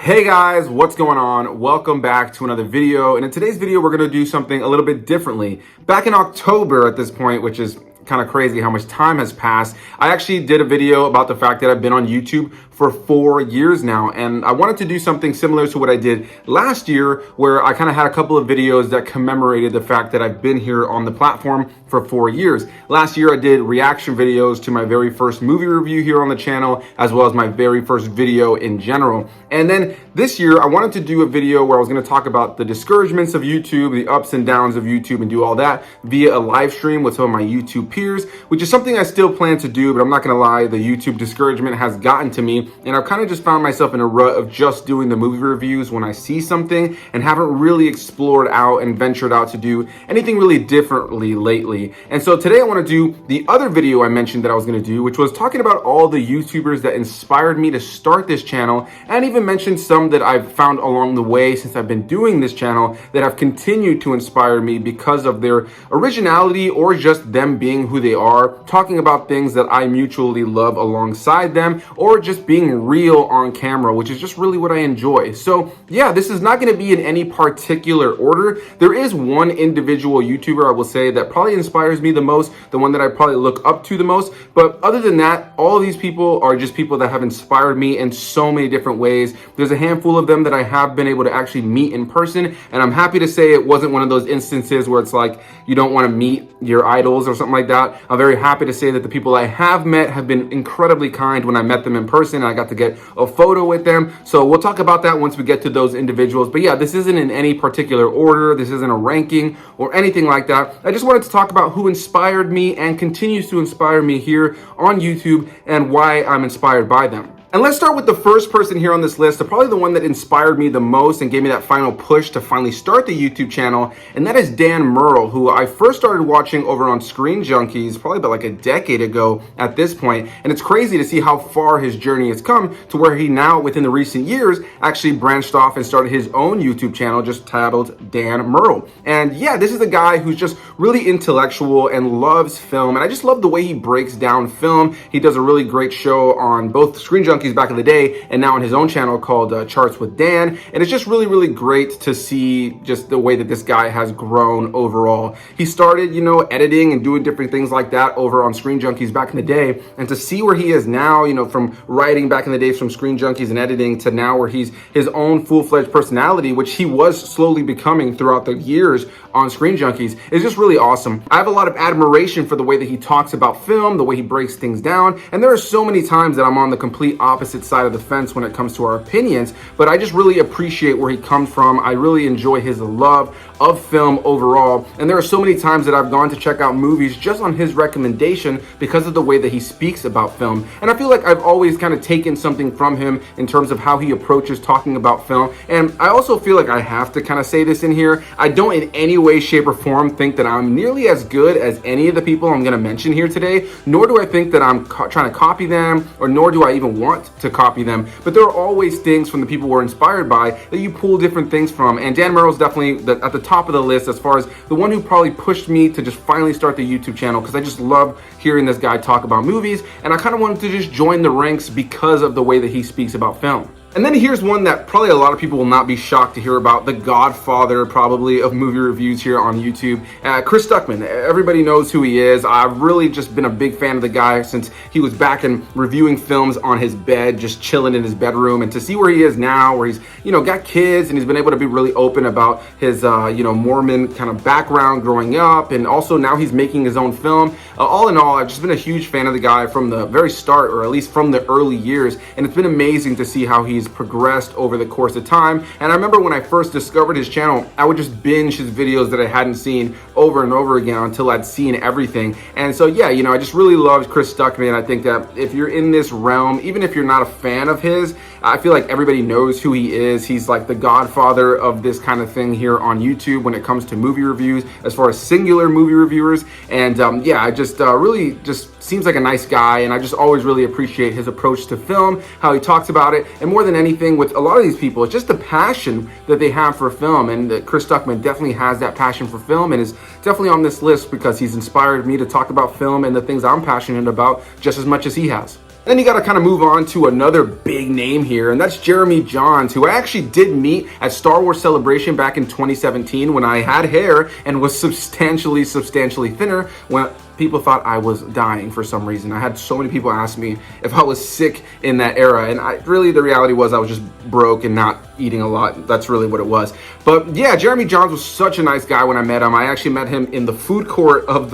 Hey guys, what's going on? Welcome back to another video. And in today's video, we're going to do something a little bit differently. Back in October at this point, which is kind of crazy how much time has passed, I actually did a video about the fact that I've been on YouTube for 4 years now, and I wanted to do something similar to what I did last year, where I kind of had a couple of videos that commemorated the fact that I've been here on the platform for 4 years. Last year I did reaction videos to my very first movie review here on the channel, as well as my very first video in general. And then this year I wanted to do a video where I was going to talk about the discouragements of YouTube, the ups and downs of YouTube, and do all that via a live stream with some of my YouTube peers, which is something I still plan to do, but I'm not going to lie, the YouTube discouragement has gotten to me, and I've kind of just found myself in a rut of just doing the movie reviews when I see something, and haven't really explored out and ventured out to do anything really differently lately. And so today I want to do the other video I mentioned that I was going to do, which was talking about all the YouTubers that inspired me to start this channel, and even mentioned some that I've found along the way since I've been doing this channel that have continued to inspire me because of their originality or just them being who they are, talking about things that I mutually love alongside them, or just being real on camera, which is just really what I enjoy. So yeah, this is not going to be in any particular order. There is one individual YouTuber I will say that probably inspires me the most, the one that I probably look up to the most, but other than that, all of these people are just people that have inspired me in so many different ways. There's a handful of them that I have been able to actually meet in person, and I'm happy to say it wasn't one of those instances where it's like you don't want to meet your idols or something like that. I'm very happy to say that the people I have met have been incredibly kind when I met them in person, and I got to get a photo with them. So we'll talk about that once we get to those individuals. But yeah, this isn't in any particular order. This isn't a ranking or anything like that. I just wanted to talk about who inspired me and continues to inspire me here on YouTube and why I'm inspired by them. And let's start with the first person here on this list, probably the one that inspired me the most and gave me that final push to finally start the YouTube channel, and that is Dan Murrell, who I first started watching over on Screen Junkies probably about like a decade ago at this point. And it's crazy to see how far his journey has come to where he now, within the recent years, actually branched off and started his own YouTube channel just titled Dan Murrell. And yeah, this is a guy who's just really intellectual and loves film, and I just love the way he breaks down film. He does a really great show on both Screen Junkies back in the day and now on his own channel called Charts with Dan, and it's just really great to see just the way that this guy has grown overall. He started, editing and doing different things like that over on Screen Junkies back in the day, and to see where he is now, from writing back in the days from Screen Junkies and editing to now where he's his own full-fledged personality, which he was slowly becoming throughout the years on Screen Junkies, is just really awesome. I have a lot of admiration for the way that he talks about film, the way he breaks things down, and there are so many times that I'm on the complete opposite side of the fence when it comes to our opinions, but I just really appreciate where he comes from. I really enjoy his love of film overall, and there are so many times that I've gone to check out movies just on his recommendation because of the way that he speaks about film. And I feel like I've always kind of taken something from him in terms of how he approaches talking about film. And I also feel like I have to kind of say this in here, I don't in any way, shape, or form think that I'm nearly as good as any of the people I'm going to mention here today, nor do I think that I'm trying to copy them, or nor do I even want to copy them. But there are always things from the people we're inspired by that you pull different things from, and Dan Murrell's definitely at the top of the list as far as the one who probably pushed me to just finally start the YouTube channel, because I just love hearing this guy talk about movies, and I kind of wanted to just join the ranks because of the way that he speaks about film. And then here's one that probably a lot of people will not be shocked to hear about, the godfather probably of movie reviews here on YouTube, Chris Stuckman. Everybody knows who he is. I've really just been a big fan of the guy since he was back in reviewing films on his bed, just chilling in his bedroom, and to see where he is now, where he's, got kids, and he's been able to be really open about his, Mormon kind of background growing up, and also now he's making his own film. All in all, I've just been a huge fan of the guy from the very start, or at least from the early years, and it's been amazing to see how he's progressed over the course of time. And I remember when I first discovered his channel, I would just binge his videos that I hadn't seen over and over again until I'd seen everything. And so yeah, I just really loved Chris Stuckman. I think that if you're in this realm, even if you're not a fan of his, I feel like everybody knows who he is. He's like the godfather of this kind of thing here on YouTube when it comes to movie reviews, as far as singular movie reviewers. And yeah, I just really just seems like a nice guy, and I just always really appreciate his approach to film, how he talks about it, and more than anything with a lot of these people, it's just the passion that they have for film, and Chris Stuckman definitely has that passion for film and is definitely on this list because he's inspired me to talk about film and the things I'm passionate about just as much as he has. Then you got to kind of move on to another big name here, and that's Jeremy Jahns, who I actually did meet at Star Wars Celebration back in 2017 when I had hair and was substantially thinner, when people thought I was dying for some reason. I had so many people ask me if I was sick in that era, and the reality was I was just broke and not eating a lot. That's really what it was. But yeah, Jeremy Jahns was such a nice guy when I met him. I actually met him in the food court of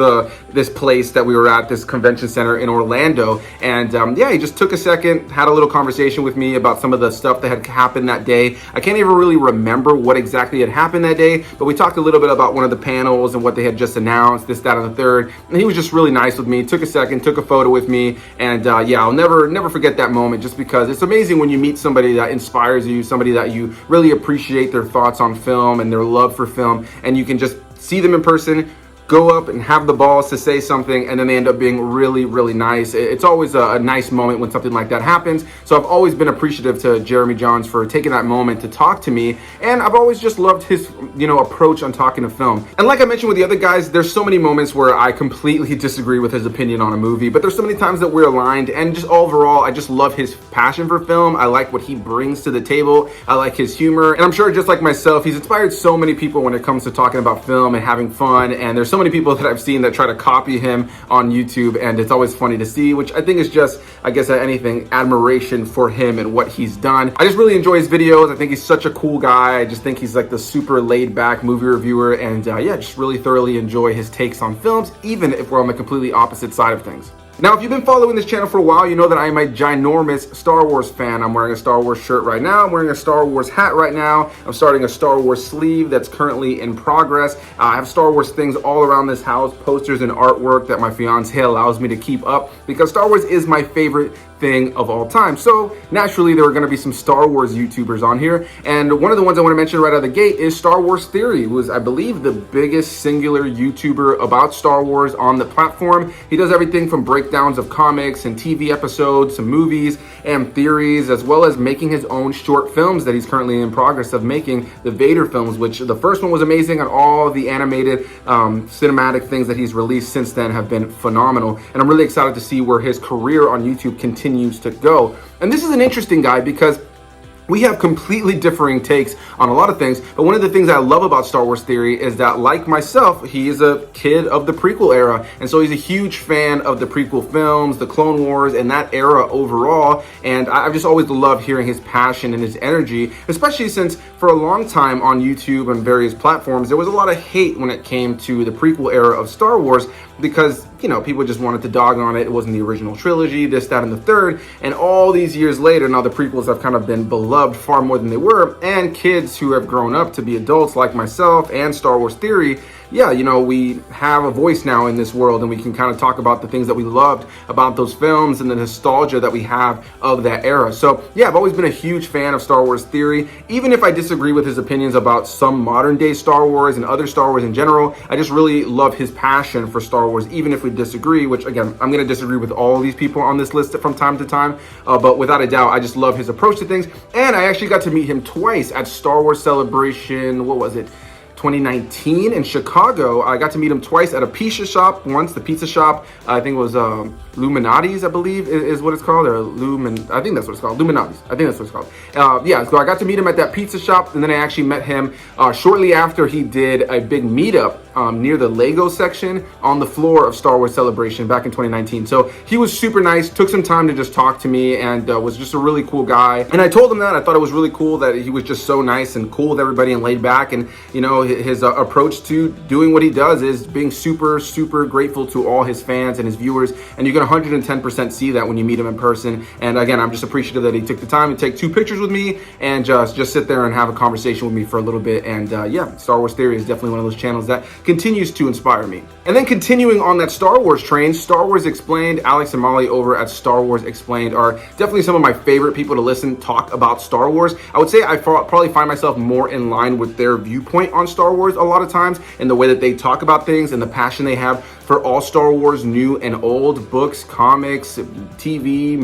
this place that we were at, this convention center in Orlando, and yeah, he just took a second, had a little conversation with me about some of the stuff that had happened that day. I can't even really remember what exactly had happened that day, but we talked a little bit about one of the panels and what they had just announced, this, that, and the third, and he was just really nice with me, took a second, took a photo with me, and yeah, I'll never forget that moment, just because it's amazing when you meet somebody that inspires you, somebody that you really appreciate their thoughts on film and their love for film, and you can just see them in person, go up and have the balls to say something, and then they end up being really nice. It's always a nice moment when something like that happens. So I've always been appreciative to Jeremy Jahns for taking that moment to talk to me, and I've always just loved his approach on talking to film. And like I mentioned with the other guys, there's so many moments where I completely disagree with his opinion on a movie, but there's so many times that we're aligned, and just overall I just love his passion for film. I like what he brings to the table. I like his humor, and I'm sure just like myself, he's inspired so many people when it comes to talking about film and having fun. And there's so many people that I've seen that try to copy him on YouTube, and it's always funny to see, which I think is just, I guess, anything, admiration for him and what he's done. I just really enjoy his videos. I think he's such a cool guy. I just think he's like the super laid back movie reviewer, and yeah, just really thoroughly enjoy his takes on films, even if we're on the completely opposite side of things. Now, if you've been following this channel for a while, you know that I am a ginormous Star Wars fan. I'm wearing a Star Wars shirt right now. I'm wearing a Star Wars hat right now. I'm starting a Star Wars sleeve that's currently in progress. I have Star Wars things all around this house, posters and artwork that my fiance allows me to keep up, because Star Wars is my favorite thing of all time. So naturally, there are going to be some Star Wars YouTubers on here, and one of the ones I want to mention right out of the gate is Star Wars Theory, who is, I believe, the biggest singular YouTuber about Star Wars on the platform. He does everything from breakdowns of comics and TV episodes, some movies and theories, as well as making his own short films that he's currently in progress of making, the Vader films, which the first one was amazing, and all the animated cinematic things that he's released since then have been phenomenal. And I'm really excited to see where his career on YouTube continues to go. And this is an interesting guy because we have completely differing takes on a lot of things, but one of the things I love about Star Wars Theory is that, like myself, he is a kid of the prequel era, and so he's a huge fan of the prequel films, the Clone Wars, and that era overall, and I've just always loved hearing his passion and his energy, especially since for a long time on YouTube and various platforms, there was a lot of hate when it came to the prequel era of Star Wars, because, you know, people just wanted to dog on it. It wasn't the original trilogy, this, that, and the third. And all these years later, now the prequels have kind of been beloved far more than they were. And kids who have grown up to be adults like myself and Star Wars Theory, yeah, you know, we have a voice now in this world, and we can kind of talk about the things that we loved about those films and the nostalgia that we have of that era. So yeah, I've always been a huge fan of Star Wars Theory. Even if I disagree with his opinions about some modern day Star Wars and other Star Wars in general, I just really love his passion for Star Wars, even if we disagree, which again, I'm going to disagree with all these people on this list from time to time. But without a doubt, I just love his approach to things. And I actually got to meet him twice at Star Wars Celebration, what was it? 2019 in Chicago. I got to meet him twice at a pizza shop. Once, the pizza shop, I think it was Luminati's, I believe is what it's called, or I think that's what it's called, Luminati's. I think that's what it's called. Yeah, so I got to meet him at that pizza shop, and then I actually met him shortly after he did a big meetup near the Lego section on the floor of Star Wars Celebration back in 2019. So he was super nice, took some time to just talk to me, and was just a really cool guy. And I told him that I thought it was really cool that he was just so nice and cool with everybody and laid back, and you know, his approach to doing what he does is being super grateful to all his fans and his viewers, and you can 110% see that when you meet him in person. And again, I'm just appreciative that he took the time to take 2 pictures with me and just sit there and have a conversation with me for a little bit. And yeah, Star Wars Theory is definitely one of those channels that continues to inspire me. And then continuing on that Star Wars train, Star Wars Explained, Alex and Molly over at Star Wars Explained are definitely some of my favorite people to listen talk about Star Wars. I would say I probably find myself more in line with their viewpoint on Star Wars a lot of times, and the way that they talk about things and the passion they have for all Star Wars, new and old, books, books, comics, TV,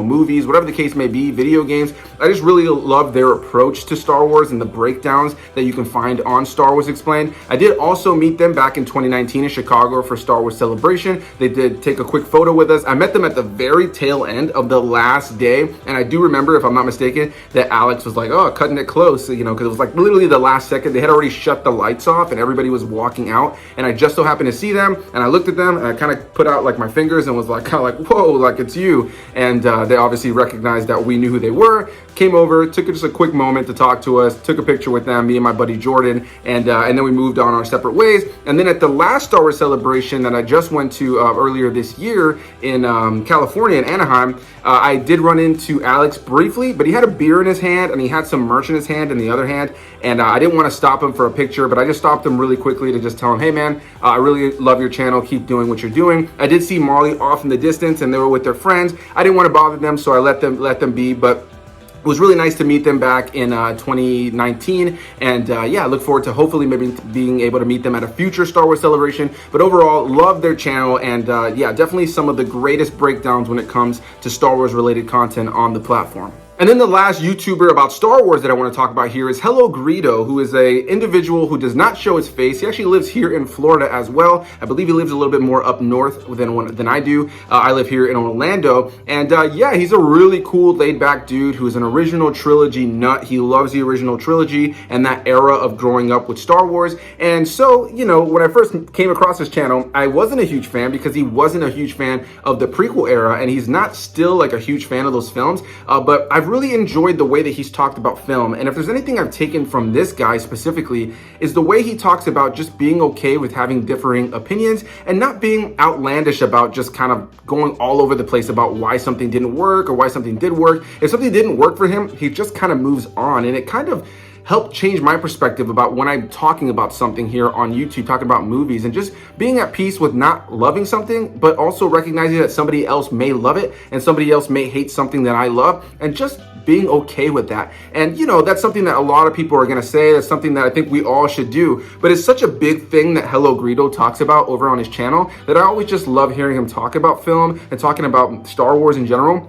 movies, whatever the case may be, video games. I just really love their approach to Star Wars and the breakdowns that you can find on Star Wars Explained. I did also meet them back in 2019 in Chicago for Star Wars Celebration. They did take a quick photo with us. I met them at the very tail end of the last day, and I do remember, if I'm not mistaken, that Alex was like, oh, cutting it close, because it was like literally the last second. They had already shut the lights off and everybody was walking out, and I just so happened to see them, and I looked at them and I kind of put out like my fingers and was like, kind of like, whoa, like it's you. And they obviously recognized that we knew who they were, came over, took just a quick moment to talk to us, took a picture with them, me and my buddy Jordan, and then we moved on our separate ways. And then at the last Star Wars Celebration that I just went to earlier this year in California, in Anaheim, I did run into Alex briefly, but he had a beer in his hand and he had some merch in his hand in the other hand, and I didn't want to stop him for a picture, but I just stopped him really quickly to just tell him, hey man, I really love your channel, keep doing what you're doing. I did see Marley off in the distance and they were with their friends. I didn't want to bother them, so I let them be, but it was really nice to meet them back in 2019, and yeah, I look forward to hopefully maybe being able to meet them at a future Star Wars Celebration. But overall, love their channel, and yeah, definitely some of the greatest breakdowns when it comes to Star Wars related content on the platform. And then the last YouTuber about Star Wars that I want to talk about here is HelloGreedo, who is a individual who does not show his face. He actually lives here in Florida as well. I believe he lives a little bit more up north than I do. I live here in Orlando. And yeah, he's a really cool, laid-back dude who is an original trilogy nut. He loves the original trilogy and that era of growing up with Star Wars. And so, when I first came across his channel, I wasn't a huge fan because he wasn't a huge fan of the prequel era, and he's not still like a huge fan of those films. But I've really enjoyed the way that he's talked about film, and if there's anything I've taken from this guy specifically, is the way he talks about just being okay with having differing opinions and not being outlandish about just kind of going all over the place about why something didn't work or why something did work. If something didn't work for him, he just kind of moves on, and it kind of helped change my perspective about when I'm talking about something here on YouTube, talking about movies, and just being at peace with not loving something, but also recognizing that somebody else may love it and somebody else may hate something that I love, and just being okay with that. And that's something that a lot of people are gonna say. That's something that I think we all should do, but it's such a big thing that HelloGreedo talks about over on his channel that I always just love hearing him talk about film and talking about Star Wars in general,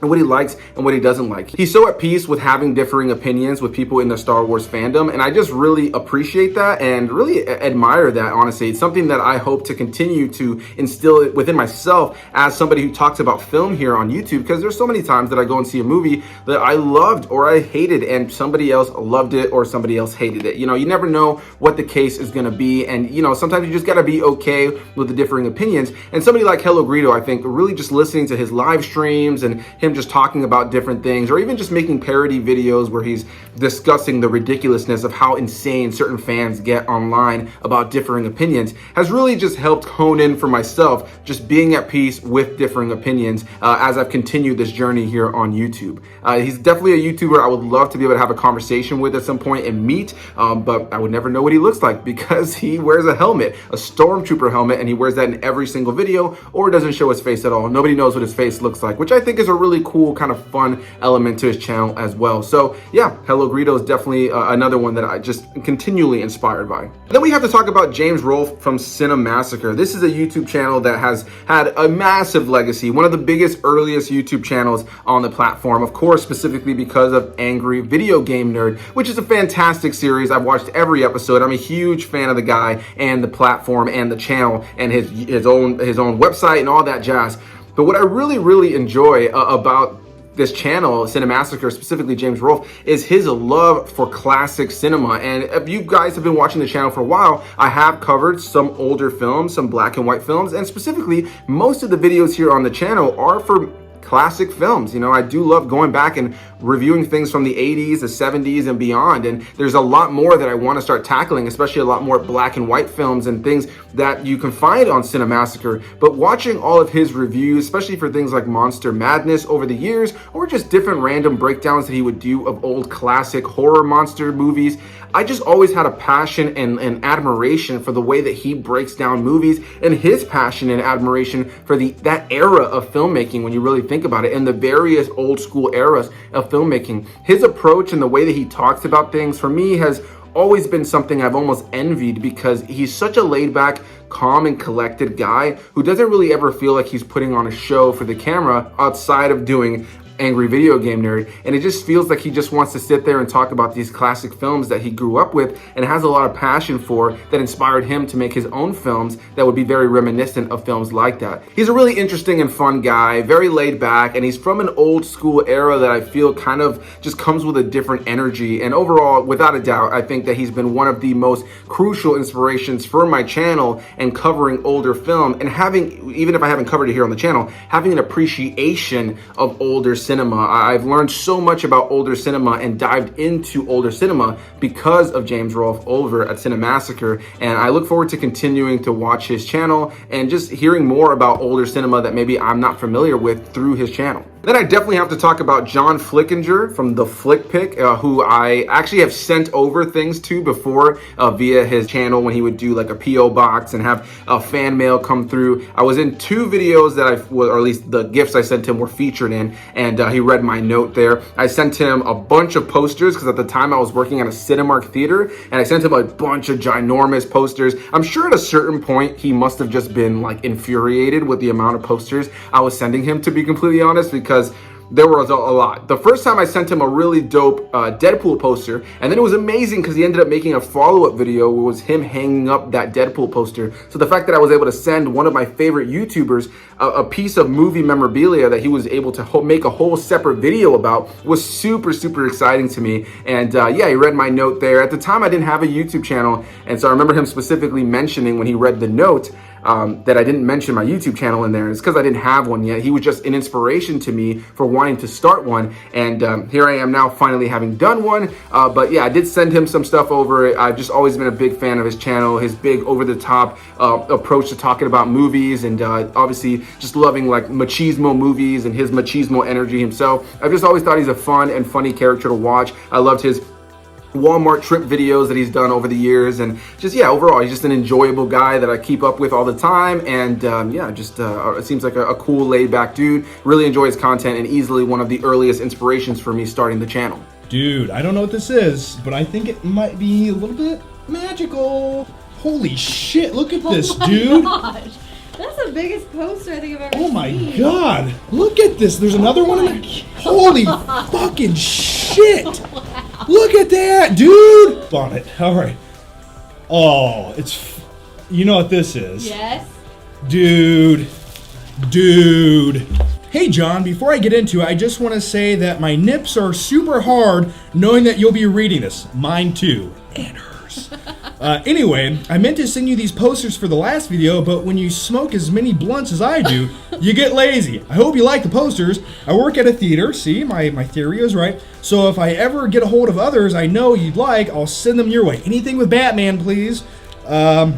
and what he likes and what he doesn't like. He's so at peace with having differing opinions with people in the Star Wars fandom, and I just really appreciate that and really admire that, honestly. It's something that I hope to continue to instill within myself as somebody who talks about film here on YouTube, because there's so many times that I go and see a movie that I loved or I hated and somebody else loved it or somebody else hated it. You never know what the case is gonna be, and sometimes you just gotta be okay with the differing opinions. And somebody like HelloGreedo, I think, really just listening to his live streams and him just talking about different things, or even just making parody videos where he's discussing the ridiculousness of how insane certain fans get online about differing opinions, has really just helped hone in for myself, just being at peace with differing opinions as I've continued this journey here on YouTube. He's definitely a YouTuber I would love to be able to have a conversation with at some point and meet, but I would never know what he looks like because he wears a helmet, a stormtrooper helmet, and he wears that in every single video, or doesn't show his face at all. Nobody knows what his face looks like, which I think is a really cool, kind of fun element to his channel as well. So yeah, HelloGreedo is definitely another one that I just continually inspired by. And then we have to talk about James Rolfe from Cinemassacre. This is a YouTube channel that has had a massive legacy, one of the biggest, earliest YouTube channels on the platform, of course, specifically because of Angry Video Game Nerd, which is a fantastic series. I've watched every episode. I'm a huge fan of the guy and the platform and the channel and his own website and all that jazz. But what I really enjoy about this channel, Cinemassacre, specifically James Rolfe, is his love for classic cinema. And if you guys have been watching the channel for a while, I have covered some older films, some black and white films, and specifically most of the videos here on the channel are for classic films. I do love going back and reviewing things from the 80s, the 70s, and beyond. And there's a lot more that I want to start tackling, especially a lot more black and white films and things that you can find on Cinemassacre. But watching all of his reviews, especially for things like Monster Madness over the years, or just different random breakdowns that he would do of old classic horror monster movies, I just always had a passion and admiration for the way that he breaks down movies, and his passion and admiration for that era of filmmaking when you really think about it, and the various old school eras of filmmaking. His approach and the way that he talks about things, for me, has always been something I've almost envied because he's such a laid-back, calm and collected guy who doesn't really ever feel like he's putting on a show for the camera outside of doing Angry Video Game Nerd, and it just feels like he just wants to sit there and talk about these classic films that he grew up with and has a lot of passion for, that inspired him to make his own films that would be very reminiscent of films like that. He's a really interesting and fun guy, very laid back, and he's from an old school era that I feel kind of just comes with a different energy. And overall, without a doubt, I think that he's been one of the most crucial inspirations for my channel and covering older film, and having, even if I haven't covered it here on the channel, having an appreciation of older cinema. I've learned so much about older cinema and dived into older cinema because of James Rolfe over at Cinemassacre, and I look forward to continuing to watch his channel and just hearing more about older cinema that maybe I'm not familiar with through his channel. Then I definitely have to talk about John Flickinger from the Flick Pick, who I actually have sent over things to before via his channel when he would do like a PO box and have fan mail come through. I was in 2 videos that or at least the gifts I sent him were featured in, and he read my note there. I sent him a bunch of posters because at the time I was working at a Cinemark theater, and I sent him a bunch of ginormous posters. I'm sure at a certain point he must have just been like infuriated with the amount of posters I was sending him, to be completely honest, because there was a lot. The first time I sent him a really dope Deadpool poster, and then it was amazing because he ended up making a follow-up video where it was him hanging up that Deadpool poster. So the fact that I was able to send one of my favorite YouTubers a piece of movie memorabilia that he was able to make a whole separate video about was super, super exciting to me. And yeah, he read my note there. At the time, I didn't have a YouTube channel, and so I remember him specifically mentioning when he read the note that I didn't mention my YouTube channel in there. And it's because I didn't have one yet. He was just an inspiration to me for wanting to start one. And here I am now finally having done one. But yeah, I did send him some stuff over. I've just always been a big fan of his channel, his big over-the-top approach to talking about movies, and obviously just loving like machismo movies and his machismo energy himself. I've just always thought he's a fun and funny character to watch. I loved his Walmart trip videos that he's done over the years, and just, yeah, overall he's just an enjoyable guy that I keep up with all the time. And yeah, just it seems like a cool, laid-back dude. Really enjoy his content, and easily one of the earliest inspirations for me starting the channel. Dude, I don't know what this is, but I think it might be a little bit magical. Holy shit, look at this, dude. Gosh. That's the biggest poster I think I've ever seen. Oh my god, look at this. There's another one in there. Holy fucking shit. Wow. Look at that, dude. Bonnet, all right. Oh, it's, you know what this is. Yes. Dude. Hey John, before I get into it, I just want to say that my nips are super hard knowing that you'll be reading this. Mine too. And hers. Anyway, I meant to send you these posters for the last video, but when you smoke as many blunts as I do, you get lazy. I hope you like the posters. I work at a theater. See, my theory is right. So if I ever get a hold of others I know you'd like, I'll send them your way. Anything with Batman, please. I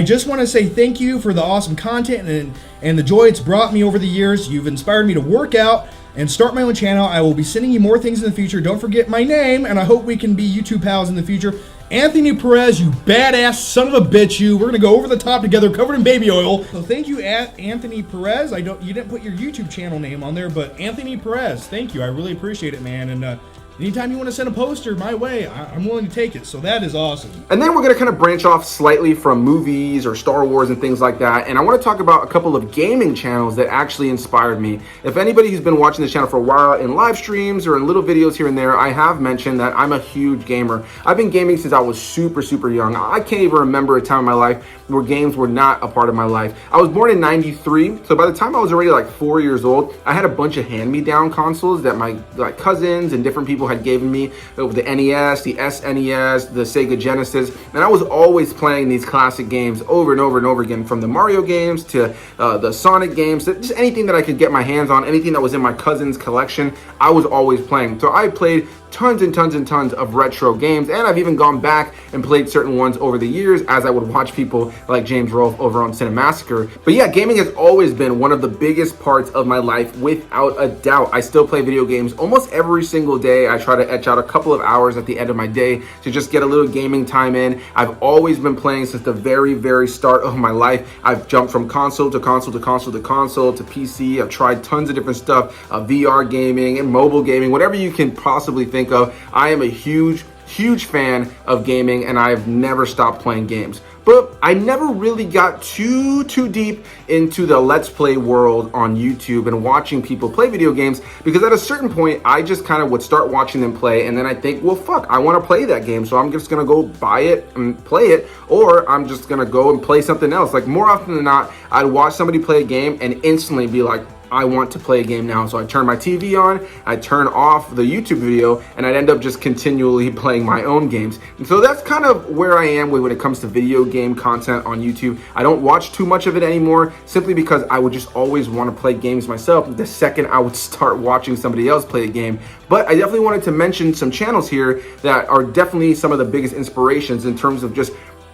just want to say thank you for the awesome content and the joy it's brought me over the years. You've inspired me to work out and start my own channel. I will be sending you more things in the future. Don't forget my name, and I hope we can be YouTube pals in the future. Anthony Perez, you badass son of a bitch, you. We're gonna go over the top together, covered in baby oil. So thank you, Anthony Perez. You didn't put your YouTube channel name on there, but Anthony Perez, thank you. I really appreciate it, man. And anytime you want to send a poster my way, I'm willing to take it. So that is awesome. And then we're going to kind of branch off slightly from movies or Star Wars and things like that. And I want to talk about a couple of gaming channels that actually inspired me. If anybody who's been watching this channel for a while in live streams or in little videos here and there, I have mentioned that I'm a huge gamer. I've been gaming since I was super, super young. I can't even remember a time in my life where games were not a part of my life. I was born in '93, so by the time I was already like 4 years old, I had a bunch of hand-me-down consoles that my cousins and different people had given me, the NES, the SNES, the Sega Genesis, and I was always playing these classic games over and over and over again, from the Mario games to the Sonic games, just anything that I could get my hands on, anything that was in my cousin's collection, I was always playing. So I played tons and tons and tons of retro games, and I've even gone back and played certain ones over the years as I would watch people like James Rolfe over on Cinemassacre. But yeah, gaming has always been one of the biggest parts of my life, without a doubt. I still play video games almost every single day. I try to etch out a couple of hours at the end of my day to just get a little gaming time in. I've always been playing since the very, very start of my life. I've jumped from console to console to console to console to PC. I've tried tons of different stuff, VR gaming and mobile gaming, whatever you can possibly think of. I am a huge huge fan of gaming, and I've never stopped playing games. But I never really got too deep into the Let's Play world on YouTube and watching people play video games, because at a certain point, I just kind of would start watching them play, and then I think, well, fuck, I want to play that game, so I'm just going to go buy it and play it, or I'm just going to go and play something else. Like, more often than not, I'd watch somebody play a game and instantly be like, I want to play a game now. So I turn my TV on, I turn off the YouTube video, and I'd end up just continually playing my own games. And so that's kind of where I am when it comes to video game content on YouTube. I don't watch too much of it anymore, simply because I would just always want to play games myself the second I would start watching somebody else play a game. But I definitely wanted to mention some channels here that are definitely some of the biggest inspirations in terms of just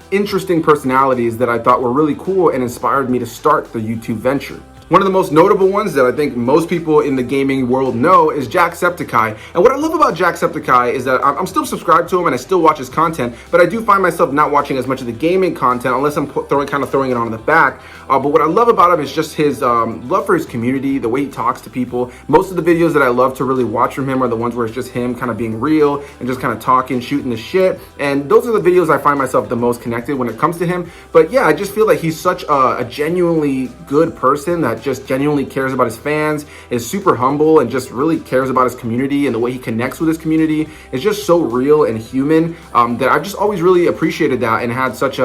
interesting personalities that I thought were really cool and inspired me to start the YouTube venture. One of the most notable ones that I think most people in the gaming world know is Jacksepticeye. And what I love about Jacksepticeye is that I'm still subscribed to him and I still watch his content, but I do find myself not watching as much of the gaming content unless I'm throwing it on in the back. But what I love about him is just his love for his community, the way he talks to people. Most of the videos that I love to really watch from him are the ones where it's just him kind of being real and just kind of talking, shooting the shit. And those are the videos I find myself the most connected when it comes to him. But yeah, I just feel like he's such a genuinely good person that just genuinely cares about his fans, is super humble, and just really cares about his community, and the way he connects with his community is just so real and human, that I've just always really appreciated that and had such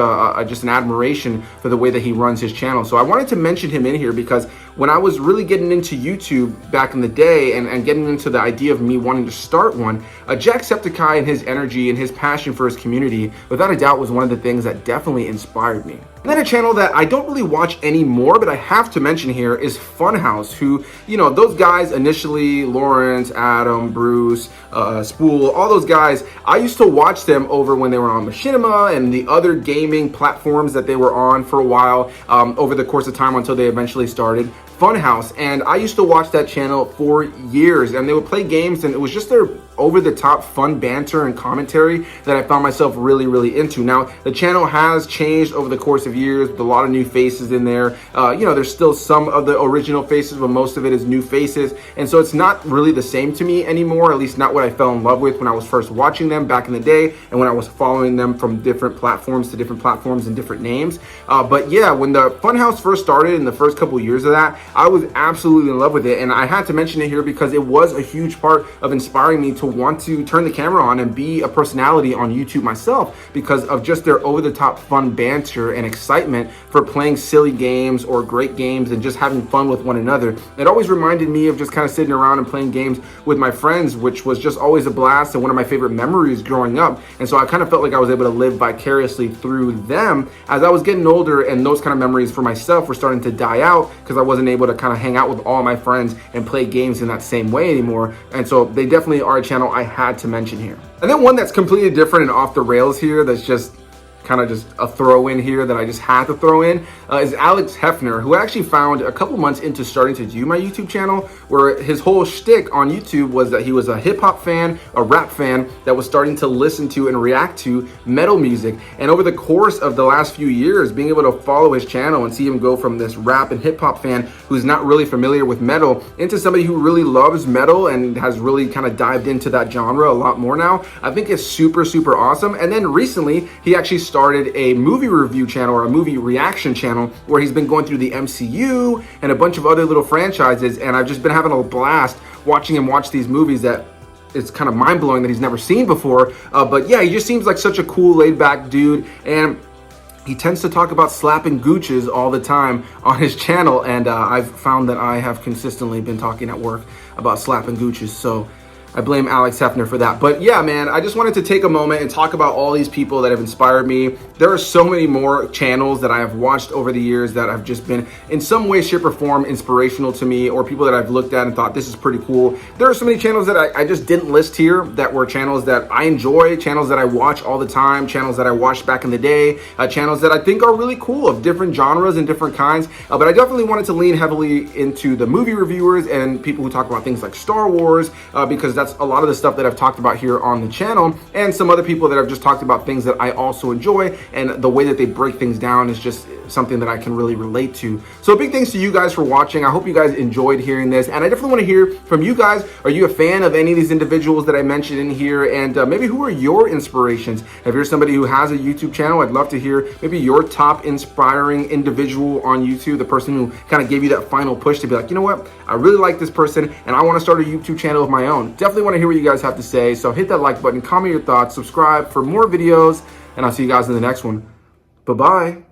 just an admiration for the way that he runs his channel. So I wanted to mention him in here because when I was really getting into YouTube back in the day and getting into the idea of me wanting to start one, Jacksepticeye and his energy and his passion for his community, without a doubt, was one of the things that definitely inspired me. And then a channel that I don't really watch anymore, but I have to mention here, is FunHaus, who, you know, those guys initially, Lawrence, Adam, Bruce, Spool, all those guys, I used to watch them over when they were on Machinima and the other gaming platforms that they were on for a while, over the course of time until they eventually started FunHaus. And I used to watch that channel for years, and they would play games, and it was just their over-the-top fun banter and commentary that I found myself really into. Now, the channel has changed over the course of years with a lot of new faces in there. You know, there's still some of the original faces, but most of it is new faces, and so it's not really the same to me anymore, at least not what I fell in love with when I was first watching them back in the day and when I was following them from different platforms to different platforms and different names. But yeah, when the FunHaus first started in the first couple years of that, I was absolutely in love with it, and I had to mention it here because it was a huge part of inspiring me to want to turn the camera on and be a personality on YouTube myself, because of just their over-the-top fun banter and excitement for playing silly games or great games and just having fun with one another. It always reminded me of just kind of sitting around and playing games with my friends, which was just always a blast and one of my favorite memories growing up. And so I kind of felt like I was able to live vicariously through them as I was getting older, and those kind of memories for myself were starting to die out because I wasn't able to kind of hang out with all my friends and play games in that same way anymore. And so they definitely are a channel I had to mention here. And then one that's completely different and off the rails here, that's just kind of just a throw in here that I just had to throw in, is Alex Hefner, who I actually found a couple months into starting to do my YouTube channel, where his whole shtick on YouTube was that he was a hip hop fan, a rap fan that was starting to listen to and react to metal music. And over the course of the last few years, being able to follow his channel and see him go from this rap and hip hop fan who's not really familiar with metal into somebody who really loves metal and has really kind of dived into that genre a lot more now, I think it's super awesome. And then recently, he actually started a movie review channel, or a movie reaction channel, where he's been going through the MCU and a bunch of other little franchises, and I've just been having a blast watching him watch these movies that it's kind of mind-blowing that he's never seen before. But yeah, he just seems like such a cool, laid-back dude, and he tends to talk about slapping gooches all the time on his channel, and I've found that I have consistently been talking at work about slapping gooches, so I blame Alex Hefner for that. But yeah, man, I just wanted to take a moment and talk about all these people that have inspired me. There are so many more channels that I have watched over the years that have just been in some way, shape, or form inspirational to me, or people that I've looked at and thought this is pretty cool. There are so many channels that I just didn't list here that were channels that I enjoy, channels that I watch all the time, channels that I watched back in the day, channels that I think are really cool, of different genres and different kinds. But I definitely wanted to lean heavily into the movie reviewers and people who talk about things like Star Wars, because that's a lot of the stuff that I've talked about here on the channel, and some other people that have just talked about things that I also enjoy, and the way that they break things down is just something that I can really relate to. So big thanks to you guys for watching. I hope you guys enjoyed hearing this, and I definitely want to hear from you guys. Are you a fan of any of these individuals that I mentioned in here? And maybe who are your inspirations? If you're somebody who has a YouTube channel, I'd love to hear maybe your top inspiring individual on YouTube, the person who kind of gave you that final push to be like, you know what, I really like this person and I want to start a YouTube channel of my own. Definitely want to hear what you guys have to say. So hit that like button, comment your thoughts, subscribe for more videos, and I'll see you guys in the next one. Bye-bye.